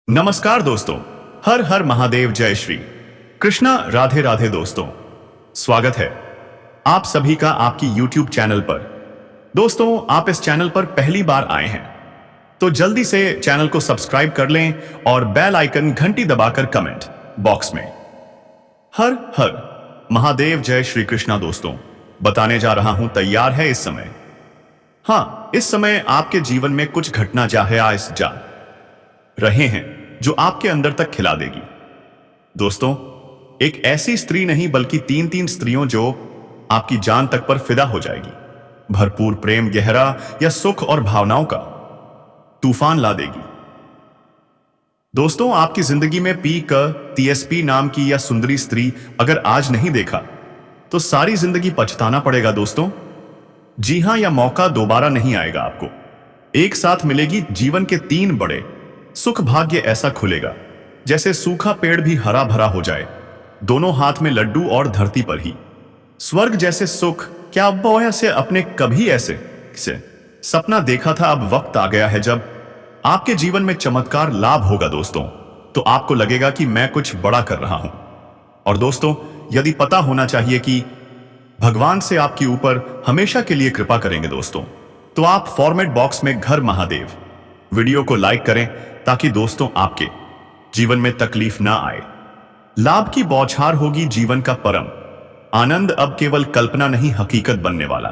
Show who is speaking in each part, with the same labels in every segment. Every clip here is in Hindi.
Speaker 1: नमस्कार दोस्तों। हर हर महादेव, जय श्री कृष्णा, राधे राधे दोस्तों। स्वागत है आप सभी का आपकी YouTube चैनल पर। दोस्तों, आप इस चैनल पर पहली बार आए हैं तो जल्दी से चैनल को सब्सक्राइब कर लें और बेल आइकन घंटी दबाकर कमेंट बॉक्स में हर हर महादेव जय श्री कृष्णा दोस्तों बताने जा रहा हूं। तैयार है इस समय? हाँ, इस समय आपके जीवन में कुछ घटना जा रहे हैं जो आपके अंदर तक खिला देगी। दोस्तों, एक ऐसी स्त्री नहीं बल्कि तीन स्त्रियों जो आपकी जान तक पर फिदा हो जाएगी। भरपूर प्रेम, गहरा या सुख और भावनाओं का तूफान ला देगी। दोस्तों, आपकी जिंदगी में TSP नाम की या सुंदरी स्त्री अगर आज नहीं देखा तो सारी जिंदगी पछताना पड़ेगा दोस्तों। जी हां, यह मौका दोबारा नहीं आएगा आपको। एक साथ मिलेगी जीवन के 3 बड़े सुख। भाग्य ऐसा खुलेगा जैसे सूखा पेड़ भी हरा भरा हो जाए, दोनों हाथ में लड्डू और धरती पर ही स्वर्ग जैसे सुख। क्या अब से अपने कभी ऐसे सपना देखा था? अब वक्त आ गया है जब आपके जीवन में चमत्कार लाभ होगा दोस्तों। तो आपको लगेगा कि मैं कुछ बड़ा कर रहा हूं। और दोस्तों, यदि पता होना चाहिए कि भगवान से आपके ऊपर हमेशा के लिए कृपा करेंगे दोस्तों, तो आप फॉर्मेट बॉक्स में घर महादेव वीडियो को लाइक करें ताकि दोस्तों आपके जीवन में तकलीफ ना आए। लाभ की बौछार होगी, जीवन का परम आनंद अब केवल कल्पना नहीं हकीकत बनने वाला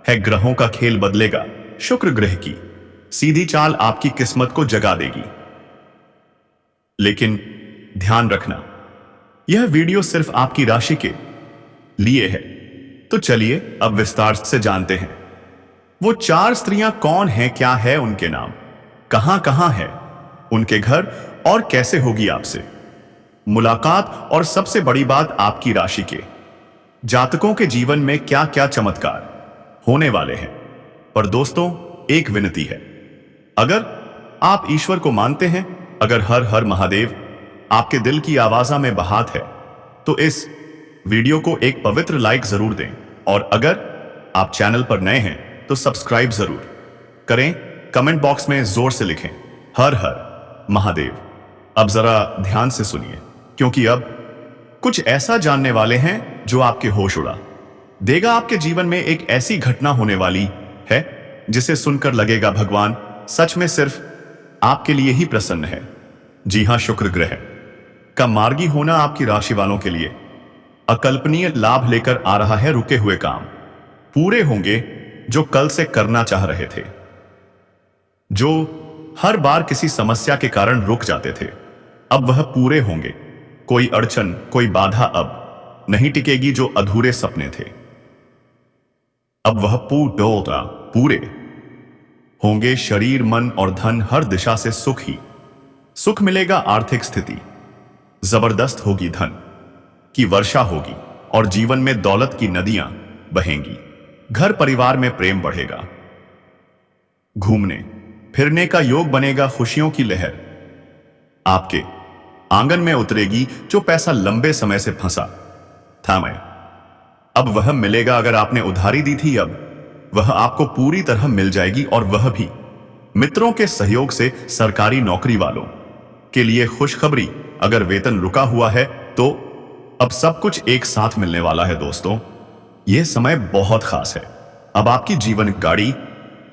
Speaker 1: है। ग्रहों का खेल बदलेगा, शुक्र ग्रह की सीधी चाल आपकी किस्मत को जगा देगी। लेकिन ध्यान रखना, यह वीडियो सिर्फ आपकी राशि के लिए है। तो चलिए अब विस्तार से जानते हैं वो 4 स्त्रियां कौन हैं, क्या है उनके नाम, कहां है उनके घर और कैसे होगी आपसे मुलाकात, और सबसे बड़ी बात आपकी राशि के जातकों के जीवन में क्या क्या चमत्कार होने वाले हैं। पर दोस्तों, एक विनती है, अगर आप ईश्वर को मानते हैं, अगर हर हर महादेव आपके दिल की आवाजा में बहात है, तो इस वीडियो को एक पवित्र लाइक जरूर दें। और अगर आप चैनल पर नए हैं तो सब्सक्राइब जरूर करें। कमेंट बॉक्स में जोर से लिखें हर हर महादेव। अब जरा ध्यान से सुनिए, क्योंकि अब कुछ ऐसा जानने वाले हैं जो आपके होश उड़ा देगा। आपके जीवन में एक ऐसी घटना होने वाली है जिसे सुनकर लगेगा भगवान सच में सिर्फ आपके लिए ही प्रसन्न है। जी हां, शुक्र ग्रह का मार्गी होना आपकी राशि वालों के लिए अकल्पनीय लाभ लेकर आ रहा है। रुके हुए काम पूरे होंगे जो कल से करना चाह रहे थे, जो हर बार किसी समस्या के कारण रुक जाते थे, अब वह पूरे होंगे। कोई अड़चन, कोई बाधा अब नहीं टिकेगी। जो अधूरे सपने थे अब वह पूरे होंगे। शरीर, मन और धन, हर दिशा से सुख ही सुख मिलेगा। आर्थिक स्थिति जबरदस्त होगी, धन की वर्षा होगी और जीवन में दौलत की नदियां बहेंगी। घर परिवार में प्रेम बढ़ेगा, घूमने फिरने का योग बनेगा। खुशियों की लहर आपके आंगन में उतरेगी। जो पैसा लंबे समय से फंसा था अब वह मिलेगा। अगर आपने उधारी दी थी, अब वह आपको पूरी तरह मिल जाएगी, और वह भी मित्रों के सहयोग से। सरकारी नौकरी वालों के लिए खुशखबरी, अगर वेतन रुका हुआ है तो अब सब कुछ एक साथ मिलने वाला है। दोस्तों, यह समय बहुत खास है। अब आपकी जीवन गाड़ी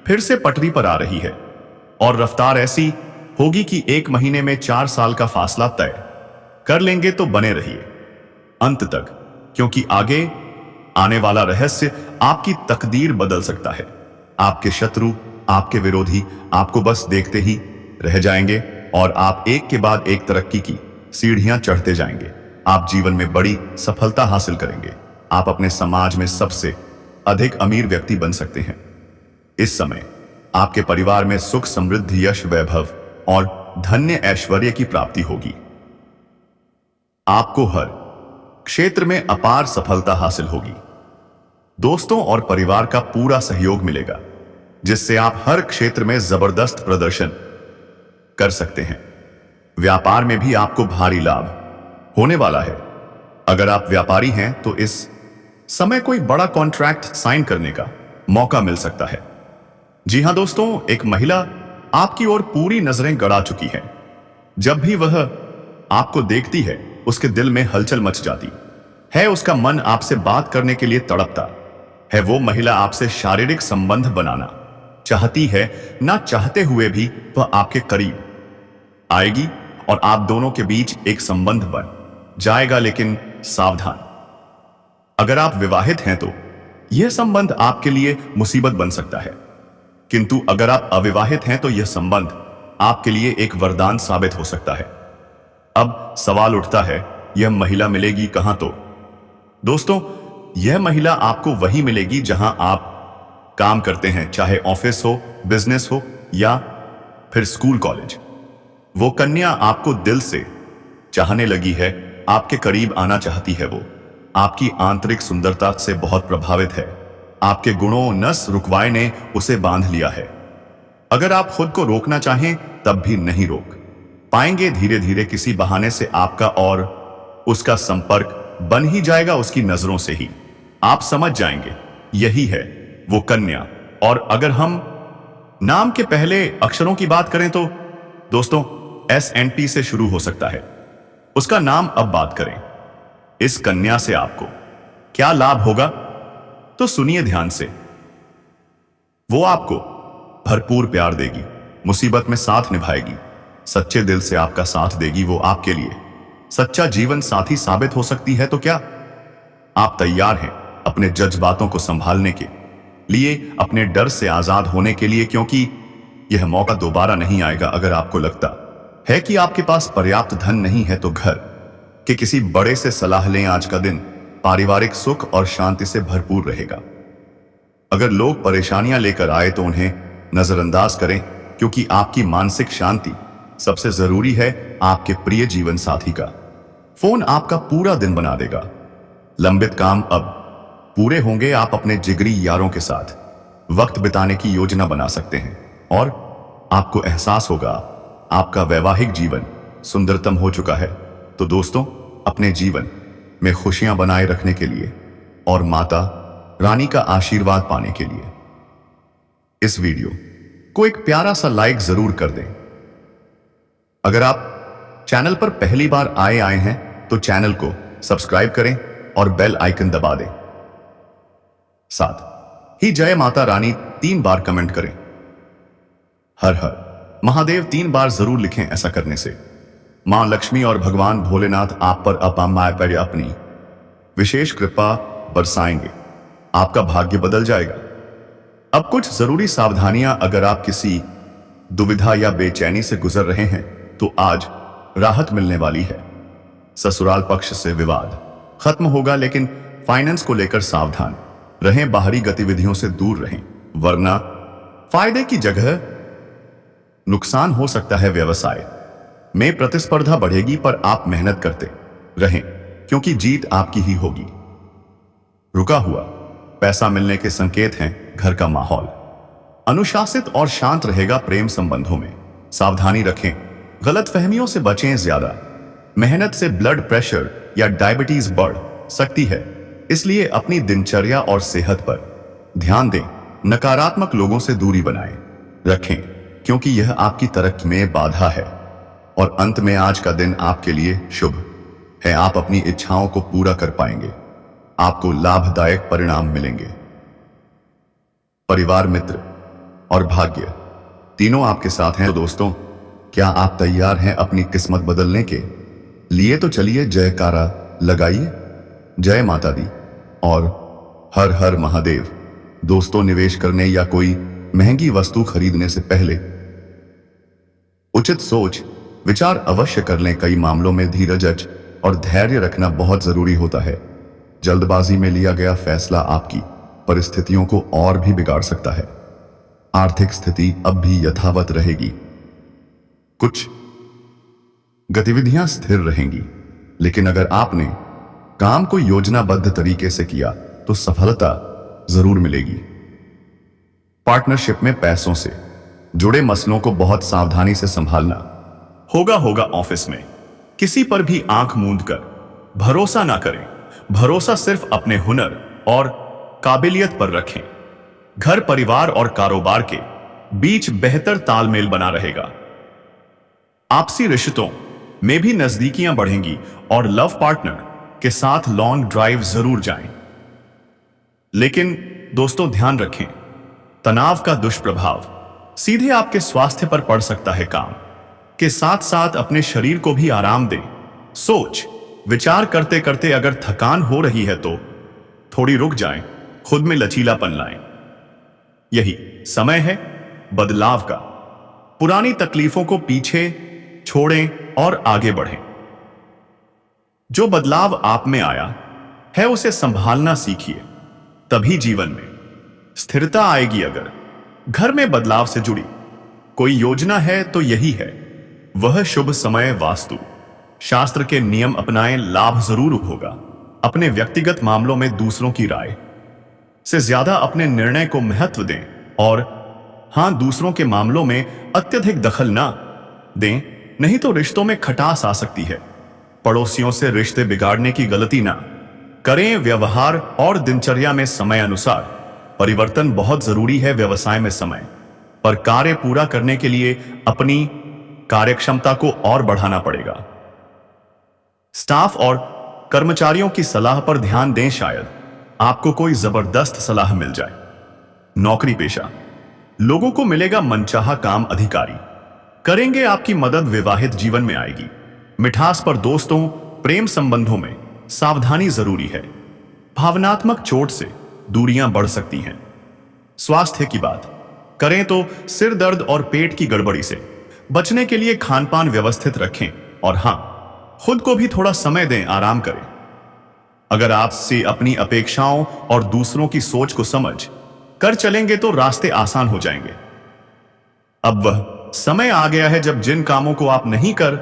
Speaker 1: फिर से पटरी पर आ रही है, और रफ्तार ऐसी होगी कि 1 महीने में 4 साल का फासला तय कर लेंगे। तो बने रहिए अंत तक, क्योंकि आगे आने वाला रहस्य आपकी तकदीर बदल सकता है। आपके शत्रु, आपके विरोधी आपको बस देखते ही रह जाएंगे, और आप एक के बाद एक तरक्की की सीढ़ियां चढ़ते जाएंगे। आप जीवन में बड़ी सफलता हासिल करेंगे। आप अपने समाज में सबसे अधिक अमीर व्यक्ति बन सकते हैं। इस समय आपके परिवार में सुख, समृद्धि, यश, वैभव और धन्य ऐश्वर्य की प्राप्ति होगी। आपको हर क्षेत्र में अपार सफलता हासिल होगी। दोस्तों और परिवार का पूरा सहयोग मिलेगा, जिससे आप हर क्षेत्र में जबरदस्त प्रदर्शन कर सकते हैं। व्यापार में भी आपको भारी लाभ होने वाला है। अगर आप व्यापारी हैं तो इस समय कोई बड़ा कॉन्ट्रैक्ट साइन करने का मौका मिल सकता है। जी हां दोस्तों, एक महिला आपकी ओर पूरी नजरें गड़ा चुकी है। जब भी वह आपको देखती है उसके दिल में हलचल मच जाती है, उसका मन आपसे बात करने के लिए तड़पता है। वो महिला आपसे शारीरिक संबंध बनाना चाहती है, ना चाहते हुए भी वह आपके करीब आएगी और आप दोनों के बीच एक संबंध बन जाएगा। लेकिन सावधान, अगर आप विवाहित हैं तो यह संबंध आपके लिए मुसीबत बन सकता है, किंतु अगर आप अविवाहित हैं तो यह संबंध आपके लिए एक वरदान साबित हो सकता है। अब सवाल उठता है, यह महिला मिलेगी कहां? तो दोस्तों, यह महिला आपको वही मिलेगी जहां आप काम करते हैं, चाहे ऑफिस हो, बिजनेस हो या फिर स्कूल कॉलेज। वो कन्या आपको दिल से चाहने लगी है, आपके करीब आना चाहती है। वो आपकी आंतरिक सुंदरता से बहुत प्रभावित है। आपके गुणों नस रुकवाए ने उसे बांध लिया है। अगर आप खुद को रोकना चाहें तब भी नहीं रोक पाएंगे। धीरे धीरे किसी बहाने से आपका और उसका संपर्क बन ही जाएगा, उसकी नजरों से ही आप समझ जाएंगे यही है वो कन्या। और अगर हम नाम के पहले अक्षरों की बात करें तो दोस्तों, SNP से शुरू हो सकता है उसका नाम। अब बात करें इस कन्या से आपको क्या लाभ होगा, तो सुनिए ध्यान से। वो आपको भरपूर प्यार देगी, मुसीबत में साथ निभाएगी, सच्चे दिल से आपका साथ देगी। वो आपके लिए सच्चा जीवन साथी साबित हो सकती है। तो क्या आप तैयार हैं अपने जज्बातों को संभालने के लिए, अपने डर से आजाद होने के लिए? क्योंकि यह मौका दोबारा नहीं आएगा। अगर आपको लगता है कि आपके पास पर्याप्त धन नहीं है तो घर के किसी बड़े से सलाह लें। आज का दिन पारिवारिक सुख और शांति से भरपूर रहेगा। अगर लोग परेशानियां लेकर आए तो उन्हें नजरअंदाज करें, क्योंकि आपकी मानसिक शांति सबसे जरूरी है। आपके प्रिय जीवन साथी का फोन आपका पूरा दिन बना देगा। लंबित काम अब पूरे होंगे। आप अपने जिगरी यारों के साथ वक्त बिताने की योजना बना सकते हैं और आपको एहसास होगा आपका वैवाहिक जीवन सुंदरतम हो चुका है। तो दोस्तों, अपने जीवन में खुशियां बनाए रखने के लिए और माता रानी का आशीर्वाद पाने के लिए इस वीडियो को एक प्यारा सा लाइक जरूर कर दें। अगर आप चैनल पर पहली बार आए हैं तो चैनल को सब्सक्राइब करें और बेल आइकन दबा दें। साथ ही जय माता रानी 3 बार कमेंट करें। हर हर महादेव 3 बार जरूर लिखें। ऐसा करने से मां लक्ष्मी और भगवान भोलेनाथ आप पर अपनी विशेष कृपा बरसाएंगे। आपका भाग्य बदल जाएगा। अब कुछ जरूरी सावधानियां। अगर आप किसी दुविधा या बेचैनी से गुजर रहे हैं तो आज राहत मिलने वाली है। ससुराल पक्ष से विवाद खत्म होगा, लेकिन फाइनेंस को लेकर सावधान रहें। बाहरी गतिविधियों से दूर रहें, वरना फायदे की जगह नुकसान हो सकता है। व्यवसाय में प्रतिस्पर्धा बढ़ेगी, पर आप मेहनत करते रहें क्योंकि जीत आपकी ही होगी। रुका हुआ पैसा मिलने के संकेत हैं। घर का माहौल अनुशासित और शांत रहेगा। प्रेम संबंधों में सावधानी रखें, गलतफहमियों से बचें। ज्यादा मेहनत से ब्लड प्रेशर या डायबिटीज बढ़ सकती है, इसलिए अपनी दिनचर्या और सेहत पर ध्यान दें। नकारात्मक लोगों से दूरी बनाए रखें, क्योंकि यह आपकी तरक्की में बाधा है। और अंत में आज का दिन आपके लिए शुभ है। आप अपनी इच्छाओं को पूरा कर पाएंगे। आपको लाभदायक परिणाम मिलेंगे। परिवार, मित्र और भाग्य तीनों आपके साथ हैं। तो दोस्तों, क्या आप तैयार हैं अपनी किस्मत बदलने के लिए? तो चलिए जयकारा लगाइए। जय माता दी और हर हर महादेव। दोस्तों, निवेश करने या कोई महंगी वस्तु खरीदने से पहले उचित सोच विचार अवश्य कर लें। कई मामलों में धीरज और धैर्य रखना बहुत जरूरी होता है। जल्दबाजी में लिया गया फैसला आपकी परिस्थितियों को और भी बिगाड़ सकता है। आर्थिक स्थिति अब भी यथावत रहेगी। कुछ गतिविधियां स्थिर रहेंगी, लेकिन अगर आपने काम को योजनाबद्ध तरीके से किया तो सफलता जरूर मिलेगी। पार्टनरशिप में पैसों से जुड़े मसलों को बहुत सावधानी से संभालना होगा। ऑफिस में किसी पर भी आंख मूंद कर भरोसा ना करें। भरोसा सिर्फ अपने हुनर और काबिलियत पर रखें। घर, परिवार और कारोबार के बीच बेहतर तालमेल बना रहेगा। आपसी रिश्तों में भी नजदीकियां बढ़ेंगी और लव पार्टनर के साथ लॉन्ग ड्राइव जरूर जाएं। लेकिन दोस्तों ध्यान रखें, तनाव का दुष्प्रभाव सीधे आपके स्वास्थ्य पर पड़ सकता है। काम के साथ साथ अपने शरीर को भी आराम दें। सोच विचार करते करते अगर थकान हो रही है तो थोड़ी रुक जाएं, खुद में लचीलापन लाएं। यही समय है बदलाव का। पुरानी तकलीफों को पीछे छोड़ें और आगे बढ़ें। जो बदलाव आप में आया है उसे संभालना सीखिए, तभी जीवन में स्थिरता आएगी। अगर घर में बदलाव से जुड़ी कोई योजना है तो यही है वह शुभ समय वास्तु शास्त्र के नियम अपनाएं, लाभ जरूर होगा। अपने व्यक्तिगत मामलों में दूसरों की राय से ज्यादा अपने निर्णय को महत्व दें और हां, दूसरों के मामलों में अत्यधिक दखल ना दें, नहीं तो रिश्तों में खटास आ सकती है। पड़ोसियों से रिश्ते बिगाड़ने की गलती ना करें। व्यवहार और दिनचर्या में समय अनुसार परिवर्तन बहुत जरूरी है। व्यवसाय में समय पर कार्य पूरा करने के लिए अपनी कार्यक्षमता को और बढ़ाना पड़ेगा। स्टाफ और कर्मचारियों की सलाह पर ध्यान दें, शायद आपको कोई जबरदस्त सलाह मिल जाए। नौकरी पेशा लोगों को मिलेगा मनचाहा काम, अधिकारी करेंगे आपकी मदद, विवाहित जीवन में आएगी मिठास। पर दोस्तों, प्रेम संबंधों में सावधानी जरूरी है। भावनात्मक चोट से दूरियां बढ़ सकती हैं। स्वास्थ्य की बात करें तो सिर दर्द और पेट की गड़बड़ी से बचने के लिए खानपान व्यवस्थित रखें और हां, खुद को भी थोड़ा समय दें, आराम करें। अगर आपसे अपनी अपेक्षाओं और दूसरों की सोच को समझ कर चलेंगे तो रास्ते आसान हो जाएंगे। अब वह समय आ गया है जब जिन कामों को आप नहीं कर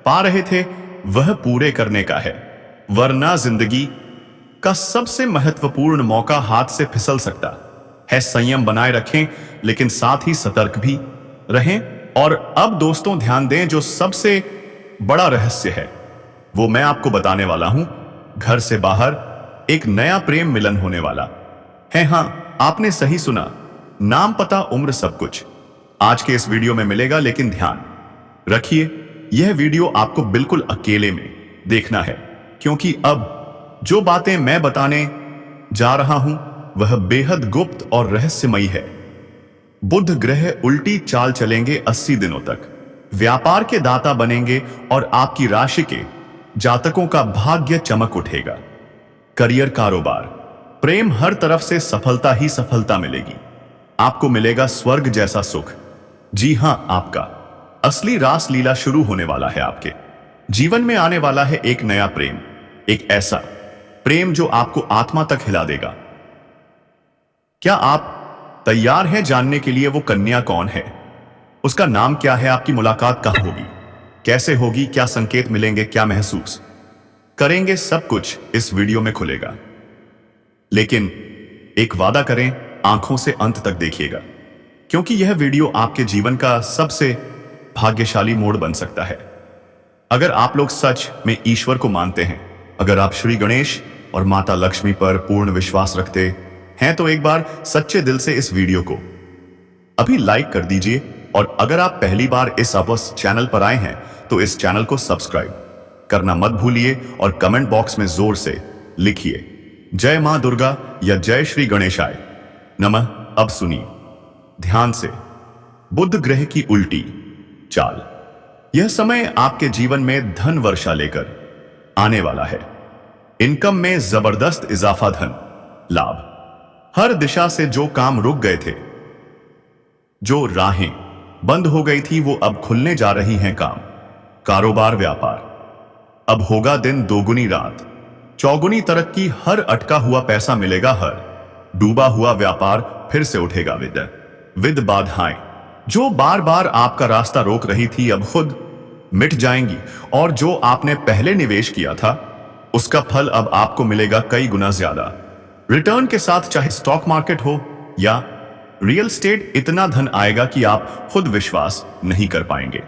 Speaker 1: पा रहे थे वह पूरे करने का है, वरना जिंदगी का सबसे महत्वपूर्ण मौका हाथ से फिसल सकता है। संयम बनाए रखें लेकिन साथ ही सतर्क भी रहें। और अब दोस्तों ध्यान दें, जो सबसे बड़ा रहस्य है वो मैं आपको बताने वाला हूं। घर से बाहर एक नया प्रेम मिलन होने वाला है। हां, आपने सही सुना, नाम, पता, उम्र, सब कुछ आज के इस वीडियो में मिलेगा। लेकिन ध्यान रखिए, यह वीडियो आपको बिल्कुल अकेले में देखना है, क्योंकि अब जो बातें मैं बताने जा रहा हूं वह बेहद गुप्त और रहस्यमयी है। बुध ग्रह उल्टी चाल चलेंगे 80 दिनों तक, व्यापार के दाता बनेंगे और आपकी राशि के जातकों का भाग्य चमक उठेगा। करियर, कारोबार, प्रेम, हर तरफ से सफलता ही सफलता मिलेगी। आपको मिलेगा स्वर्ग जैसा सुख। जी हां, आपका असली रास लीला शुरू होने वाला है। आपके जीवन में आने वाला है एक नया प्रेम, एक ऐसा प्रेम जो आपको आत्मा तक हिला देगा। क्या आप तैयार हैं जानने के लिए वो कन्या कौन है, उसका नाम क्या है, आपकी मुलाकात कहां होगी, कैसे होगी, क्या संकेत मिलेंगे, क्या महसूस करेंगे, सब कुछ इस वीडियो में खुलेगा। लेकिन एक वादा करें, आंखों से अंत तक देखिएगा, क्योंकि यह वीडियो आपके जीवन का सबसे भाग्यशाली मोड़ बन सकता है। अगर आप लोग सच में ईश्वर को मानते हैं, अगर आप श्री गणेश और माता लक्ष्मी पर पूर्ण विश्वास रखते हैं तो एक बार सच्चे दिल से इस वीडियो को अभी लाइक कर दीजिए। और अगर आप पहली बार इस अवस चैनल पर आए हैं तो इस चैनल को सब्सक्राइब करना मत भूलिए और कमेंट बॉक्स में जोर से लिखिए जय मां दुर्गा या जय श्री गणेशाय नमः। अब सुनिए ध्यान से, बुध ग्रह की उल्टी चाल। यह समय आपके जीवन में धन वर्षा लेकर आने वाला है। इनकम में जबरदस्त इजाफा, धन लाभ, हर दिशा से जो काम रुक गए थे, जो राहें बंद हो गई थी, वो अब खुलने जा रही हैं। काम, कारोबार, व्यापार, अब होगा दिन दोगुनी रात चौगुनी तरक्की। हर अटका हुआ पैसा मिलेगा, हर डूबा हुआ व्यापार फिर से उठेगा। विद बाधाएं जो बार बार आपका रास्ता रोक रही थी अब खुद मिट जाएंगी, और जो आपने पहले निवेश किया था उसका फल अब आपको मिलेगा कई गुना ज्यादा रिटर्न के साथ। चाहे स्टॉक मार्केट हो या रियल एस्टेट, इतना धन आएगा कि आप खुद विश्वास नहीं कर पाएंगे।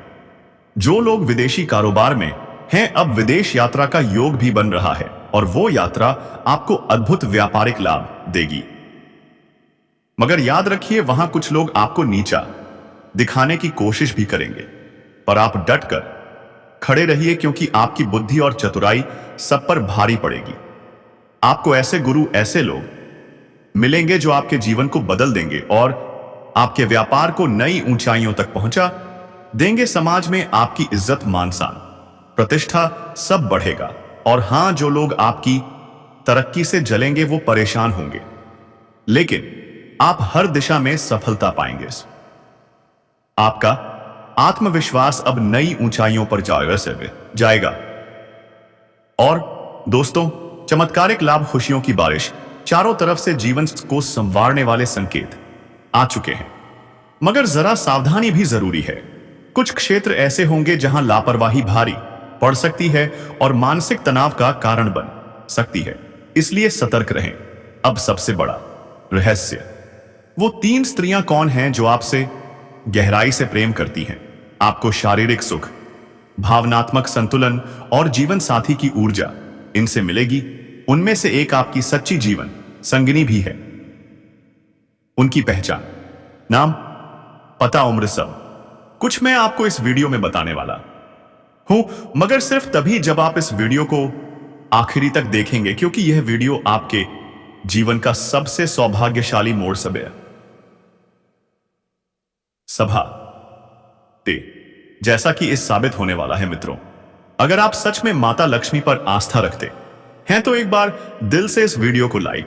Speaker 1: जो लोग विदेशी कारोबार में हैं, अब विदेश यात्रा का योग भी बन रहा है और वो यात्रा आपको अद्भुत व्यापारिक लाभ देगी। मगर याद रखिए, वहां कुछ लोग आपको नीचा दिखाने की कोशिश भी करेंगे, पर आप डट कर खड़े रहिए, क्योंकि आपकी बुद्धि और चतुराई सब पर भारी पड़ेगी। आपको ऐसे गुरु, ऐसे लोग मिलेंगे जो आपके जीवन को बदल देंगे और आपके व्यापार को नई ऊंचाइयों तक पहुंचा देंगे। समाज में आपकी इज्जत, मान सम्मान, प्रतिष्ठा सब बढ़ेगा। और हां, जो लोग आपकी तरक्की से जलेंगे वो परेशान होंगे, लेकिन आप हर दिशा में सफलता पाएंगे। आपका आत्मविश्वास अब नई ऊंचाइयों पर जाएगा। और दोस्तों, चमत्कारिक लाभ, खुशियों की बारिश, चारों तरफ से जीवन को संवारने वाले संकेत आ चुके हैं। मगर जरा सावधानी भी जरूरी है। कुछ क्षेत्र ऐसे होंगे जहां लापरवाही भारी पड़ सकती है और मानसिक तनाव का कारण बन सकती है, इसलिए सतर्क रहें। अब सबसे बड़ा रहस्य, वो 3 स्त्रियां कौन हैं जो आपसे गहराई से प्रेम करती हैं, आपको शारीरिक सुख, भावनात्मक संतुलन और जीवन साथी की ऊर्जा इनसे मिलेगी। उनमें से एक आपकी सच्ची जीवन संगिनी भी है। उनकी पहचान, नाम, पता, उम्र, सब कुछ मैं आपको इस वीडियो में बताने वाला हूं, मगर सिर्फ तभी जब आप इस वीडियो को आखिरी तक देखेंगे, क्योंकि यह वीडियो आपके जीवन का सबसे सौभाग्यशाली मोड़ सभा जैसा कि इस साबित होने वाला है। मित्रों, अगर आप सच में माता लक्ष्मी पर आस्था रखते हैं तो एक बार दिल से इस वीडियो को लाइक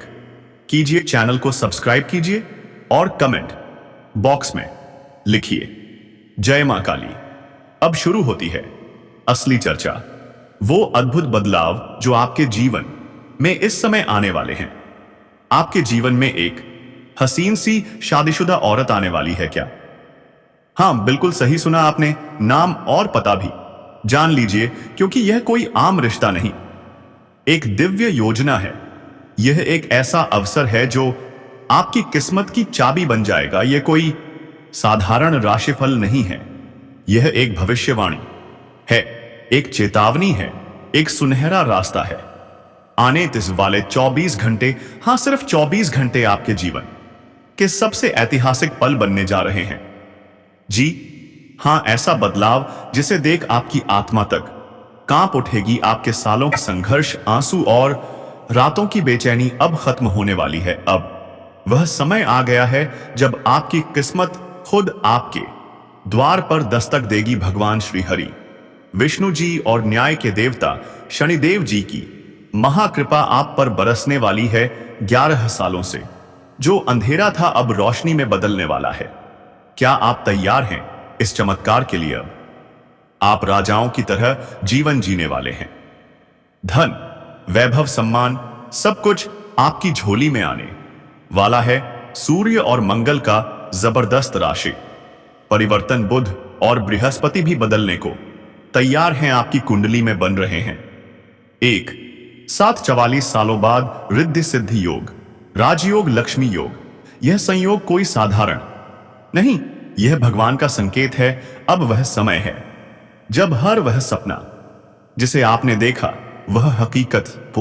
Speaker 1: कीजिए, चैनल को सब्सक्राइब कीजिए और कमेंट बॉक्स में लिखिए जय मां काली। अब शुरू होती है असली चर्चा, वो अद्भुत बदलाव जो आपके जीवन में इस समय आने वाले हैं। आपके जीवन में एक हसीन सी शादीशुदा औरत आने वाली है क्या? हां, बिल्कुल सही सुना आपने। नाम और पता भी जान लीजिए, क्योंकि यह कोई आम रिश्ता नहीं, एक दिव्य योजना है। यह एक ऐसा अवसर है जो आपकी किस्मत की चाबी बन जाएगा। यह कोई साधारण राशिफल नहीं है, यह एक भविष्यवाणी है, एक चेतावनी है, एक सुनहरा रास्ता है। आने वाले 24 घंटे, हां सिर्फ 24 घंटे आपके जीवन के सबसे ऐतिहासिक पल बनने जा रहे हैं। जी हां, ऐसा बदलाव जिसे देख आपकी आत्मा तक कांप उठेगी। आपके सालों का संघर्ष, आंसू और रातों की बेचैनी अब खत्म होने वाली है। अब वह समय आ गया है जब आपकी किस्मत खुद आपके द्वार पर दस्तक देगी। भगवान श्री हरि, विष्णु जी और न्याय के देवता शनिदेव जी की महाकृपा आप पर बरसने वाली है। 11 सालों से जो अंधेरा था अब रोशनी में बदलने वाला है। क्या आप तैयार हैं इस चमत्कार के लिए? अब आप राजाओं की तरह जीवन जीने वाले हैं। धन, वैभव, सम्मान, सब कुछ आपकी झोली में आने वाला है। सूर्य और मंगल का जबरदस्त राशि परिवर्तन, बुध और बृहस्पति भी बदलने को तैयार हैं, आपकी कुंडली में बन रहे हैं। एक साथ 44 सालों बाद रिद्धि सिद्धि योग, राजयोग, लक्ष्मी योग। यह संयोग कोई साधारण नहीं, यह भगवान का संकेत है। अब वह समय है जब हर वह सपना जिसे आपने देखा वह हकीकत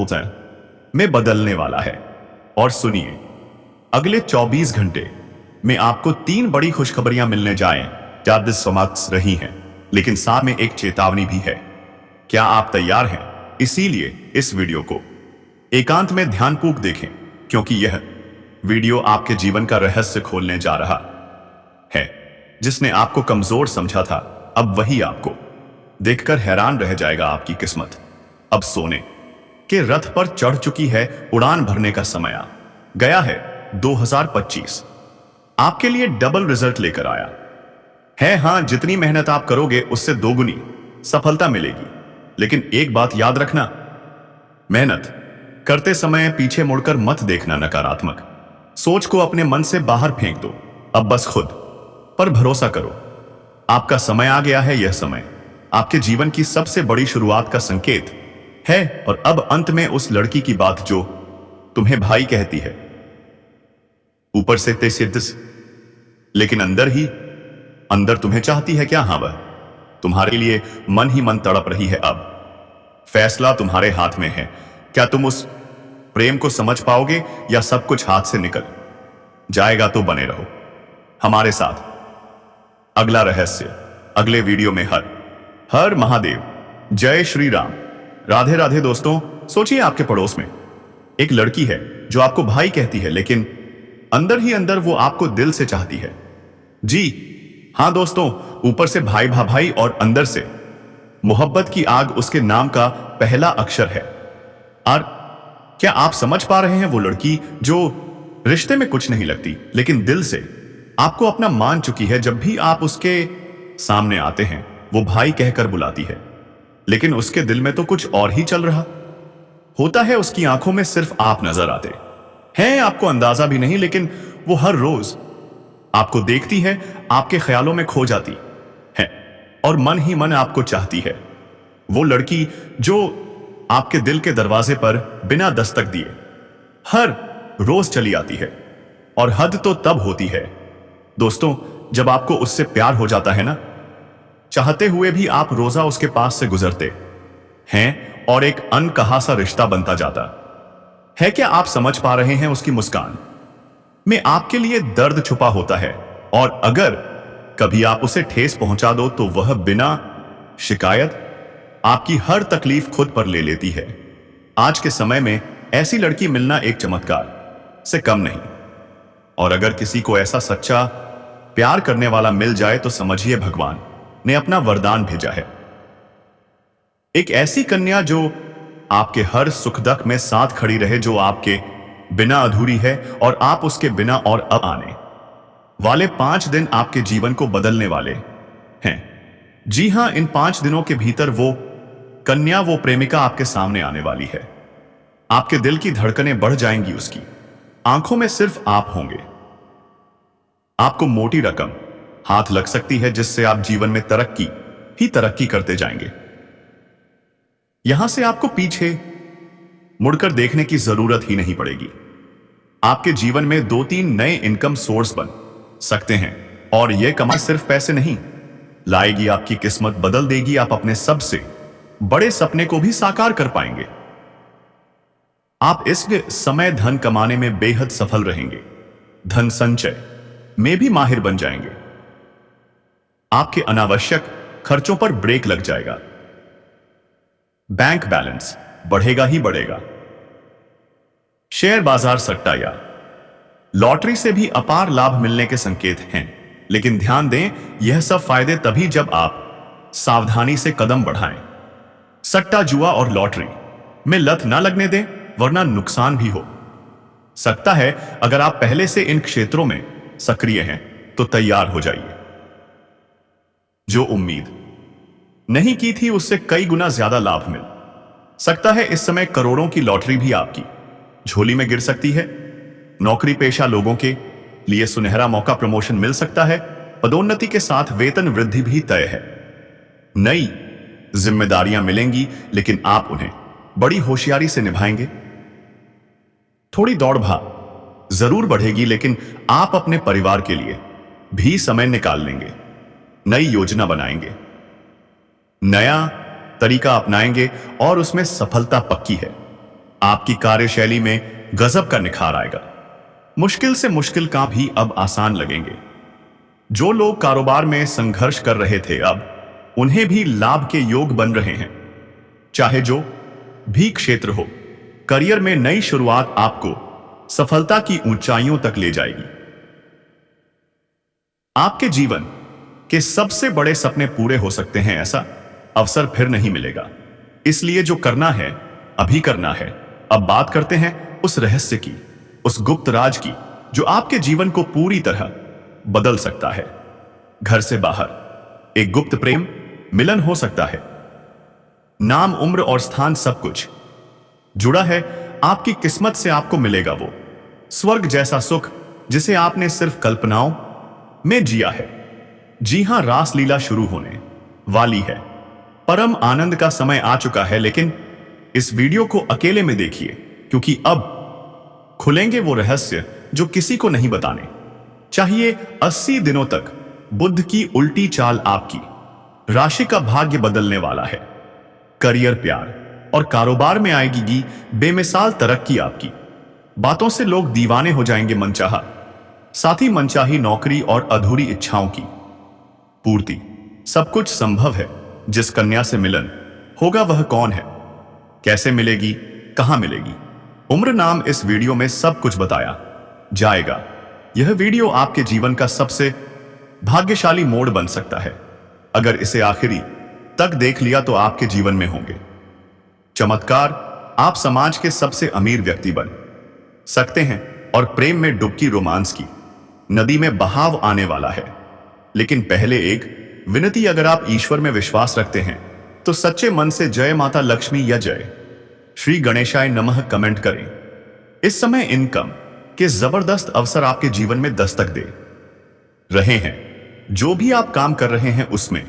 Speaker 1: में बदलने वाला है। और सुनिए, अगले 24 घंटे में आपको 3 बड़ी खुशखबरियां मिलने जाएं, ज्यादा समाप्त रही हैं, लेकिन साथ में एक चेतावनी भी है। क्या आप तैयार हैं? इसीलिए इस वीडियो को एकांत में ध्यानपूर्वक देखें, क्योंकि यह वीडियो आपके जीवन का रहस्य खोलने जा रहा है। जिसने आपको कमजोर समझा था, अब वही आपको देखकर हैरान रह जाएगा। आपकी किस्मत अब सोने के रथ पर चढ़ चुकी है। उड़ान भरने का समय आ गया है। 2025 आपके लिए डबल रिजल्ट लेकर आया है। हां, जितनी मेहनत आप करोगे उससे दोगुनी सफलता मिलेगी। लेकिन एक बात याद रखना, मेहनत करते समय पीछे मुड़कर मत देखना। नकारात्मक सोच को अपने मन से बाहर फेंक दो। अब बस खुद पर भरोसा करो। आपका समय आ गया है। यह समय आपके जीवन की सबसे बड़ी शुरुआत का संकेत है। और अब अंत में उस लड़की की बात जो तुम्हें भाई कहती है, ऊपर से तेज, लेकिन अंदर तुम्हें चाहती है क्या? हां, वह तुम्हारे लिए मन ही मन तड़प रही है। अब फैसला तुम्हारे हाथ में है। क्या तुम उस प्रेम को समझ पाओगे या सब कुछ हाथ से निकल जाएगा? तो बने रहो हमारे साथ। अगला रहस्य अगले वीडियो में हर हर महादेव, जय श्री राम। राधे राधे दोस्तों। सोचिए आपके पड़ोस में एक लड़की है जो आपको भाई कहती है, लेकिन अंदर ही अंदर वो आपको दिल से चाहती है। जी हां दोस्तों, ऊपर से भाई भाई और अंदर से मोहब्बत की आग उसके नाम का पहला अक्षर है। और क्या आप समझ पा रहे हैं, वो लड़की जो रिश्ते में कुछ नहीं लगती लेकिन दिल से आपको अपना मान चुकी है। जब भी आप उसके सामने आते हैं वो भाई कहकर बुलाती है, लेकिन उसके दिल में तो कुछ और ही चल रहा होता है। उसकी आंखों में सिर्फ आप नजर आते हैं, आपको अंदाजा भी नहीं, लेकिन वो हर रोज आपको देखती है, आपके ख्यालों में खो जाती है और मन ही मन आपको चाहती है। वो लड़की जो आपके दिल के दरवाजे पर बिना दस्तक दिए हर रोज चली आती है, और हद तो तब होती है दोस्तों जब आपको उससे प्यार हो जाता है ना, चाहते हुए भी आप रोजा उसके पास से गुजरते हैं और एक अनकहा सा रिश्ता बनता जाता है। क्या आप समझ पा रहे हैं? उसकी मुस्कान में आपके लिए दर्द छुपा होता है, और अगर कभी आप उसे ठेस पहुंचा दो तो वह बिना शिकायत आपकी हर तकलीफ खुद पर ले लेती है। आज के समय में ऐसी लड़की मिलना एक चमत्कार से कम नहीं, और अगर किसी को ऐसा सच्चा प्यार करने वाला मिल जाए तो समझिए भगवान ने अपना वरदान भेजा है। एक ऐसी कन्या जो आपके हर सुख दुख में साथ खड़ी रहे, जो आपके बिना अधूरी है और आप उसके बिना, और अब आने वाले 5 दिन आपके जीवन को बदलने वाले हैं। जी हां, इन 5 दिनों के भीतर वो कन्या, वो प्रेमिका आपके सामने आने वाली है। आपके दिल की धड़कनें बढ़ जाएंगी, उसकी आंखों में सिर्फ आप होंगे। आपको मोटी रकम हाथ लग सकती है जिससे आप जीवन में तरक्की ही तरक्की करते जाएंगे। यहां से आपको पीछे मुड़कर देखने की जरूरत ही नहीं पड़ेगी। आपके जीवन में 2-3 नए इनकम सोर्स बन सकते हैं, और यह कमाई सिर्फ पैसे नहीं लाएगी, आपकी किस्मत बदल देगी। आप अपने सबसे बड़े सपने को भी साकार कर पाएंगे। आप इस समय धन कमाने में बेहद सफल रहेंगे, धन संचय में भी माहिर बन जाएंगे। आपके अनावश्यक खर्चों पर ब्रेक लग जाएगा, बैंक बैलेंस बढ़ेगा ही बढ़ेगा। शेयर बाजार, सट्टा या लॉटरी से भी अपार लाभ मिलने के संकेत हैं, लेकिन ध्यान दें, यह सब फायदे तभी जब आप सावधानी से कदम बढ़ाएं। सट्टा, जुआ और लॉटरी में लत ना लगने दें, वरना नुकसान भी हो सकता है। अगर आप पहले से इन क्षेत्रों में सक्रिय हैं तो तैयार हो जाइए। जो उम्मीद नहीं की थी उससे कई गुना ज्यादा लाभ मिल सकता है। इस समय करोड़ों की लॉटरी भी आपकी झोली में गिर सकती है। नौकरी पेशा लोगों के लिए सुनहरा मौका, प्रमोशन मिल सकता है। पदोन्नति के साथ वेतन वृद्धि भी तय है। नई जिम्मेदारियां मिलेंगी, लेकिन आप उन्हें बड़ी होशियारी से निभाएंगे। थोड़ी दौड़ भाग जरूर बढ़ेगी, लेकिन आप अपने परिवार के लिए भी समय निकाल लेंगे। नई योजना बनाएंगे, नया तरीका अपनाएंगे और उसमें सफलता पक्की है। आपकी कार्यशैली में गजब का निखार आएगा। मुश्किल से मुश्किल काम भी अब आसान लगेंगे। जो लोग कारोबार में संघर्ष कर रहे थे, अब उन्हें भी लाभ के योग बन रहे हैं। चाहे जो भी क्षेत्र हो, करियर में नई शुरुआत आपको सफलता की ऊंचाइयों तक ले जाएगी। आपके जीवन के सबसे बड़े सपने पूरे हो सकते हैं, ऐसा अवसर फिर नहीं मिलेगा। इसलिए जो करना है अभी करना है। अब बात करते हैं उस रहस्य की, उस गुप्त राज की, जो आपके जीवन को पूरी तरह बदल सकता है। घर से बाहर एक गुप्त प्रेम मिलन हो सकता है। नाम, उम्र और स्थान सब कुछ जुड़ा है। आपकी किस्मत से आपको मिलेगा वो स्वर्ग जैसा सुख जिसे आपने सिर्फ कल्पनाओं में जिया है। जी हां, रासलीला शुरू होने वाली है। परम आनंद का समय आ चुका है, लेकिन इस वीडियो को अकेले में देखिए, क्योंकि अब खुलेंगे वो रहस्य जो किसी को नहीं बताने चाहिए। 80 दिनों तक बुध की उल्टी चाल आपकी राशि का भाग्य बदलने वाला है। करियर, प्यार और कारोबार में आएगी बेमिसाल तरक्की। आपकी बातों से लोग दीवाने हो जाएंगे। मनचाहा, साथ ही मनचाही नौकरी और अधूरी इच्छाओं की पूर्ति, सब कुछ संभव है। जिस कन्या से मिलन होगा वह कौन है, कैसे मिलेगी, कहां मिलेगी, उम्र, नाम इस वीडियो में सब कुछ बताया जाएगा। यह वीडियो आपके जीवन का सबसे भाग्यशाली मोड़ बन सकता है। अगर इसे आखिरी तक देख लिया तो आपके जीवन में होंगे चमत्कार। आप समाज के सबसे अमीर व्यक्ति बन सकते हैं और प्रेम में डुबकी रोमांस की नदी में बहाव आने वाला है। लेकिन पहले एक विनती, अगर आप ईश्वर में विश्वास रखते हैं तो सच्चे मन से जय माता लक्ष्मी या जय श्री गणेशाय नमः कमेंट करें। इस समय इनकम के जबरदस्त अवसर आपके जीवन में दस्तक दे रहे हैं। जो भी आप काम कर रहे हैं उसमें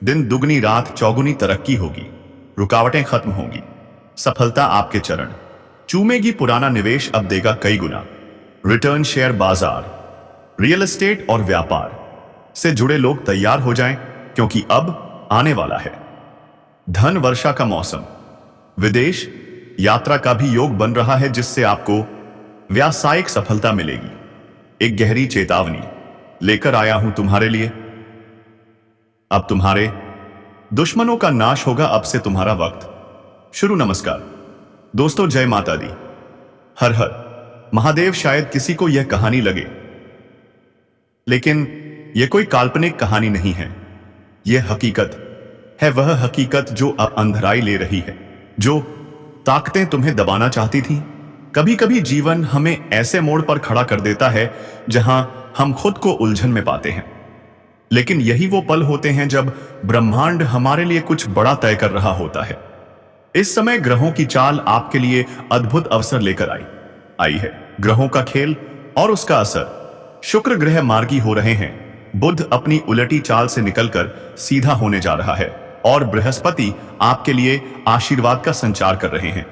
Speaker 1: दिन दुगनी रात चौगुनी तरक्की होगी, रुकावटें खत्म होंगी, सफलता आपके चरण चूमेगी। पुराना निवेश अब देगा कई गुना रिटर्न। शेयर बाजार, रियल एस्टेट और व्यापार से जुड़े लोग तैयार हो जाएं, क्योंकि अब आने वाला है धन वर्षा का मौसम। विदेश यात्रा का भी योग बन रहा है, जिससे आपको व्यावसायिक सफलता मिलेगी। एक गहरी चेतावनी लेकर आया हूं तुम्हारे लिए, अब तुम्हारे दुश्मनों का नाश होगा। अब से तुम्हारा वक्त शुरू। नमस्कार दोस्तों, जय माता दी, हर हर महादेव। शायद किसी को यह कहानी लगे, लेकिन यह कोई काल्पनिक कहानी नहीं है, यह हकीकत है। वह हकीकत जो अब अंधराई ले रही है, जो ताकतें तुम्हें दबाना चाहती थी। कभी कभी जीवन हमें ऐसे मोड़ पर खड़ा कर देता है जहां हम खुद को उलझन में पाते हैं, लेकिन यही वो पल होते हैं जब ब्रह्मांड हमारे लिए कुछ बड़ा तय कर रहा होता है। इस समय ग्रहों की चाल आपके लिए अद्भुत अवसर लेकर आई है। ग्रहों का खेल और उसका असर। शुक्र ग्रह मार्गी हो रहे हैं, बुध अपनी उलटी चाल से निकलकर सीधा होने जा रहा है और बृहस्पति आपके लिए आशीर्वाद का संचार कर रहे हैं।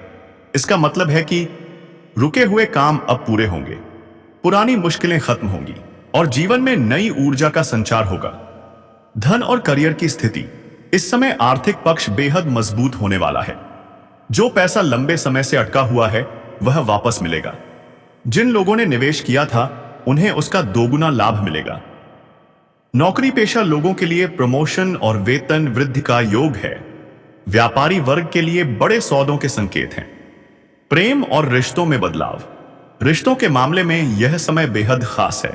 Speaker 1: इसका मतलब है कि रुके हुए काम अब पूरे होंगे, पुरानी मुश्किलें खत्म होंगी और जीवन में नई ऊर्जा का संचार होगा। धन और करियर की स्थिति। इस समय आर्थिक पक्ष बेहद मजबूत होने वाला है। जो पैसा लंबे समय से अटका हुआ है वह वापस मिलेगा। जिन लोगों ने निवेश किया था उन्हें उसका दोगुना लाभ मिलेगा। नौकरी पेशा लोगों के लिए प्रमोशन और वेतन वृद्धि का योग है। व्यापारी वर्ग के लिए बड़े सौदों के संकेत हैं। प्रेम और रिश्तों में बदलाव। रिश्तों के मामले में यह समय बेहद खास है।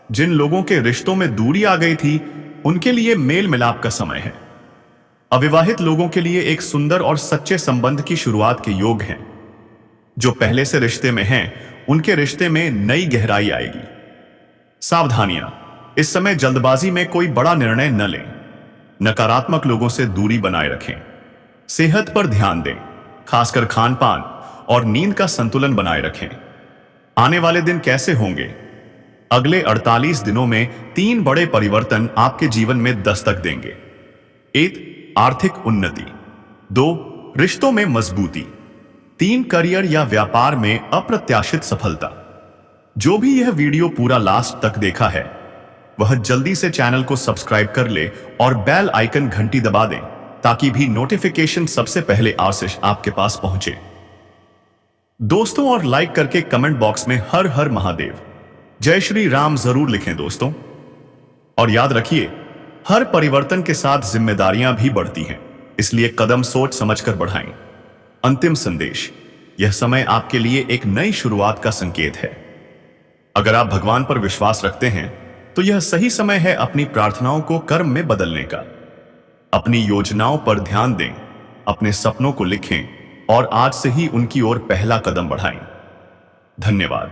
Speaker 1: जिन लोगों के रिश्तों में दूरी आ गई थी उनके लिए मेल मिलाप का समय है। अविवाहित लोगों के लिए एक सुंदर और सच्चे संबंध की शुरुआत के योग हैं। जो पहले से रिश्ते में हैं उनके रिश्ते में नई गहराई आएगी। सावधानियां। इस समय जल्दबाजी में कोई बड़ा निर्णय न लें। नकारात्मक लोगों से दूरी बनाए रखें। सेहत पर ध्यान दें, खासकर खान पान और नींद का संतुलन बनाए रखें। आने वाले दिन कैसे होंगे? अगले 48 दिनों में 3 बड़े परिवर्तन आपके जीवन में दस्तक देंगे। 1. आर्थिक उन्नति। 2. रिश्तों में मजबूती। 3. करियर या व्यापार में अप्रत्याशित सफलता। जो भी यह वीडियो पूरा लास्ट तक देखा है वह जल्दी से चैनल को सब्सक्राइब कर ले और बेल आइकन घंटी दबा दें, ताकि भी नोटिफिकेशन सबसे पहले आशीष आपके पास पहुंचे। दोस्तों, और लाइक करके कमेंट बॉक्स में हर हर महादेव, जय श्री राम जरूर लिखें दोस्तों। और याद रखिए, हर परिवर्तन के साथ जिम्मेदारियां भी बढ़ती हैं, इसलिए कदम सोच समझकर बढ़ाएं। अंतिम संदेश। यह समय आपके लिए एक नई शुरुआत का संकेत है। अगर आप भगवान पर विश्वास रखते हैं तो यह सही समय है अपनी प्रार्थनाओं को कर्म में बदलने का। अपनी योजनाओं पर ध्यान दें, अपने सपनों को लिखें और आज से ही उनकी ओर पहला कदम बढ़ाएं। धन्यवाद।